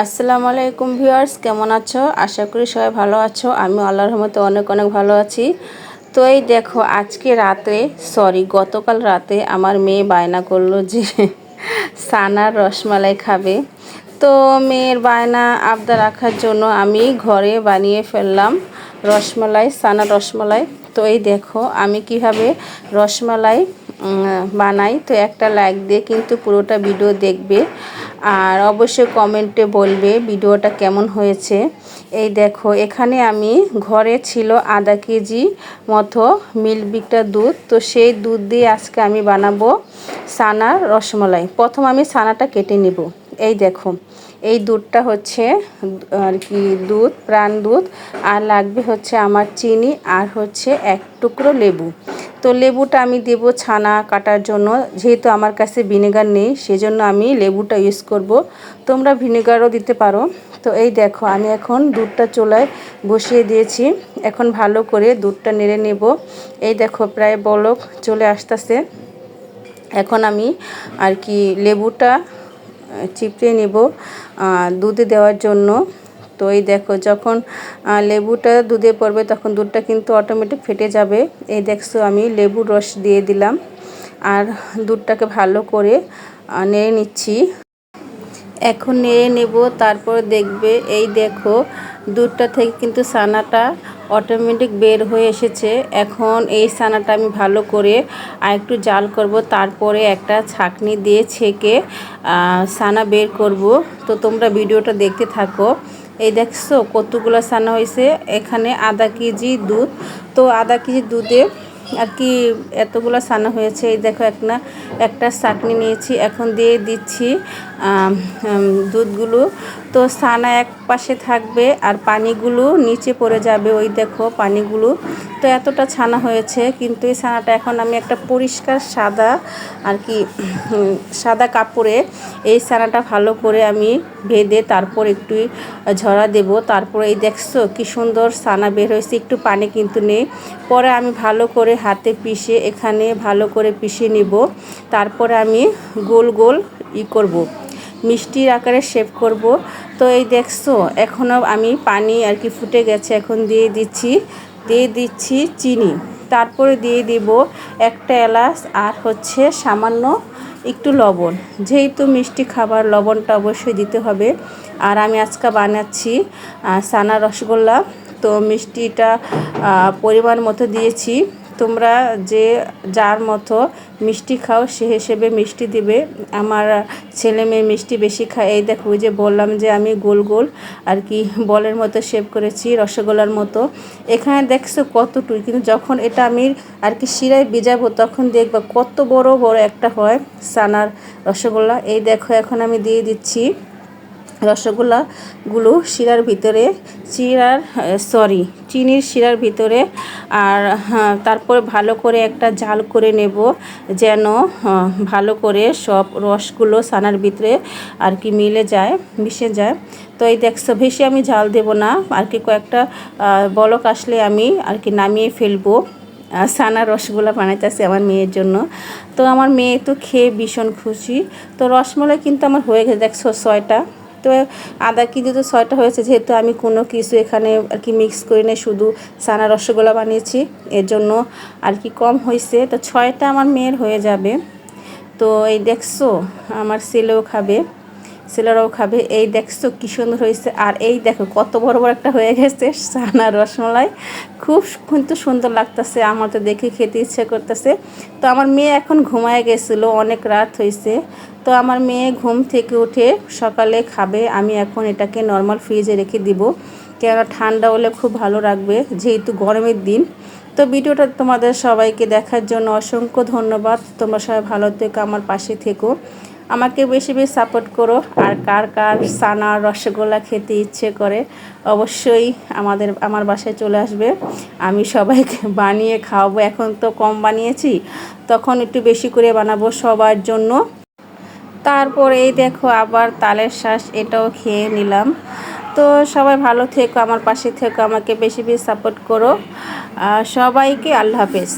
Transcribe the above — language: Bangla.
আসসালামু আলাইকুম ভিউয়ার্স, কেমন আছো? আশা করি সবাই ভালো আছো। আমি আল্লাহর রহমতে অনেক অনেক ভালো আছি। তো এই দেখো, আজকে রাতে গতকাল রাতে আমার মেয়ে বায়না করলো যে সানার রসমালাই খাবে। তো মেয়ের বায়না আবদার রাখার জন্য আমি ঘরে বানিয়ে ফেললাম সানার রসমালাই। তো এই দেখো আমি কিভাবে রসমালাই বানাই। তো একটা লাইক দিয়ে কিন্তু পুরোটা ভিডিও দেখবে, আর অবশ্যই কমেন্টে বলবে ভিডিওটা কেমন হয়েছে। এই দেখো, এখানে আমি ঘরে ছিল আধা কেজি মতো মিল্ক বিটার দুধ। তো সেই দুধ দিয়ে আজকে আমি বানাবো সানার রসমালাই। প্রথম আমি সানাটা কেটে নিব। এই দেখো, এই দুধটা হচ্ছে আর কি দুধ, প্রাণ দুধ। আর লাগবে হচ্ছে আমার চিনি, আর হচ্ছে এক টুকরো লেবু। তো লেবুটা আমি দেব ছানা কাটার জন্য, যেহেতু আমার কাছে ভিনেগার নেই সেজন্য আমি লেবুটা ইউজ করব। তোমরা ভিনেগারও দিতে পারো। তো এই দেখো, আমি এখন দুধটা চুলায় বসিয়ে দিয়েছি। এখন ভালো করে দুধটা নেড়ে নেব। এই দেখো, প্রায় বলক চলে আসতেছে। এখন আমি আর কি লেবুটা চিপড়ে নেব দুধে দেওয়ার জন্য। তো এই দেখো, যখন লেবুটা দুধে পড়বে তখন দুধটা কিন্তু অটোমেটিক ফেটে যাবে। এই দেখছো, আমি লেবুর রস দিয়ে দিলাম আর দুধটাকে ভালো করে নেড়ে নিচ্ছি। এখন নেড়ে নেব, তারপর দেখবে এই দেখো দুধটা থেকে কিন্তু ছানাটা অটোমেটিক বের হয়ে এসেছে। এখন এই ছানাটা আমি ভালো করে আর একটু জাল করব, তারপরে একটা ছাঁকনি দিয়ে ছেঁকে ছানা বের করব। তো তোমরা ভিডিওটা দেখতে থাকো। এই দেখছো কতগুলো ছানা হয়েছে। এখানে আধা কেজি দুধ। তো আধা কেজি দুধে আর কি এতগুলো ছানা হয়েছে। এই দেখো, একটা ছাঁকনি নিয়েছি, এখন দিয়ে দিচ্ছি দুধগুলো। তো ছানা এক পাশে থাকবে আর পানিগুলো নিচে পড়ে যাবে। ওই দেখো পানিগুলো। তো এতটা ছানা হয়েছে, কিন্তু এই ছানাটা এখন আমি একটা পরিষ্কার সাদা আর কি সাদা কাপড়ে এই ছানাটা ভালো করে আমি ভেদে তারপর একটু ঝরা দেব। তারপর এই দেখছো কি সুন্দর ছানা বের হয়েছে, একটু পানি কিন্তু নেই। পরে আমি ভালো করে হাতে পিষে এখানে ভালো করে পিষে নিব। তারপরে আমি গোল গোল করব, মিষ্টির আকারে শেপ করব। তো এই দেখছো, এখনও আমি পানি আর কি ফুটে গেছে, এখন দিয়ে দিচ্ছি চিনি। তারপরে দিয়ে দিব একটা এলাচ আর হচ্ছে সামান্য একটু লবণ। যেহেতু মিষ্টি খাবার, লবণটা অবশ্যই দিতে হবে। আর আমি আজকে বানাচ্ছি ছানা রসগোল্লা। তো মিষ্টিটা পরিমাণ মতো দিয়েছি। তোমরা যার মতো মিষ্টি খাও সে হিসেবে মিষ্টি দিবে। আমার ছেলে মেয়ে মিষ্টি বেশি খায়। এই দেখো, ওই যে বললাম যে আমি গোল গোল আর কি বলের মতো শেপ করেছি, রসগোল্লার মতো। এখানে দেখছো কতটুকু, কিন্তু যখন এটা আমি আর কি শিরায় ভিজাবো তখন দেখবা কত বড় বড় একটা হয় ছানার রসগোল্লা। এই দেখো, এখন আমি দিয়ে দিচ্ছি রসগোল্লাগুলো শিরার ভিতরে, চিনির শিরার ভিতরে। আর তারপর ভালো করে একটা জাল করে নেব, যেন ভালো করে সব রসগুলো ছানার ভিতরে আর কি মিশে যায়। তো এই দেখছো, বেশি আমি জাল দেব না, আর কি কয়েকটা বলক আসলে আমি আর কি নামিয়ে ফেলবো। ছানার রসগোল্লা বানাইতেছি আমার মেয়ের জন্য। তো আমার মেয়ে তো খেয়ে ভীষণ খুশি। তো রসমালাই কিন্তু আমার হয়ে গেছে, দেখছো 6টা। তো আধা কেজি তো 6টা হয়েছে, যেহেতু আমি কোনো কিছু এখানে আর কি মিক্স করি না, শুধু ছানা রসগোল্লা বানিয়েছি, এর জন্য আর কি কম হয়েছে। তো 6টা আমার মেয়ের হয়ে যাবে। তো এই দেখছো, আমার ছেলেরাও খাবে। এই দেখছো কি সুন্দর হয়েছে। আর এই দেখো কত বড় বড় একটা হয়ে গেছে ছানা রসমালাই। খুব কিন্তু সুন্দর লাগতেছে, আমার তো দেখে খেতে ইচ্ছে করতেছে। তো আমার মেয়ে এখন ঘুমায় গেছিলো, অনেক রাত হয়েছে। তো আমার মেয়ে ঘুম থেকে উঠে সকালে খাবে। আমি এখন এটাকে নর্মাল ফ্রিজে রেখে দিব, কেননা ঠান্ডা হলে খুব ভালো রাখবে, যেহেতু গরমের দিন। তো ভিডিওটা তোমাদের সবাইকে দেখার জন্য অসংখ্য ধন্যবাদ। তোমরা সবাই ভালো থেকো, আমার পাশে থেকো, আমাকে বেশি বেশি সাপোর্ট করো। আর কার কার ছানা রসগোল্লা খেতে ইচ্ছে করে অবশ্যই আমার বাসায় চলে আসবে, আমি সবাইকে বানিয়ে খাওয়াবো। এখন তো কম বানিয়েছি, তখন একটু বেশি করে বানাবো সবার জন্য। তারপর এই দেখো আবার তালের শ্বাস, এটাও খেয়ে নিলাম। তো সবাই ভালো থেকো, আমার পাশে থেকো, আমাকে বেশি বেশি সাপোর্ট করো। সবাইকে আল্লাহ হাফেজ।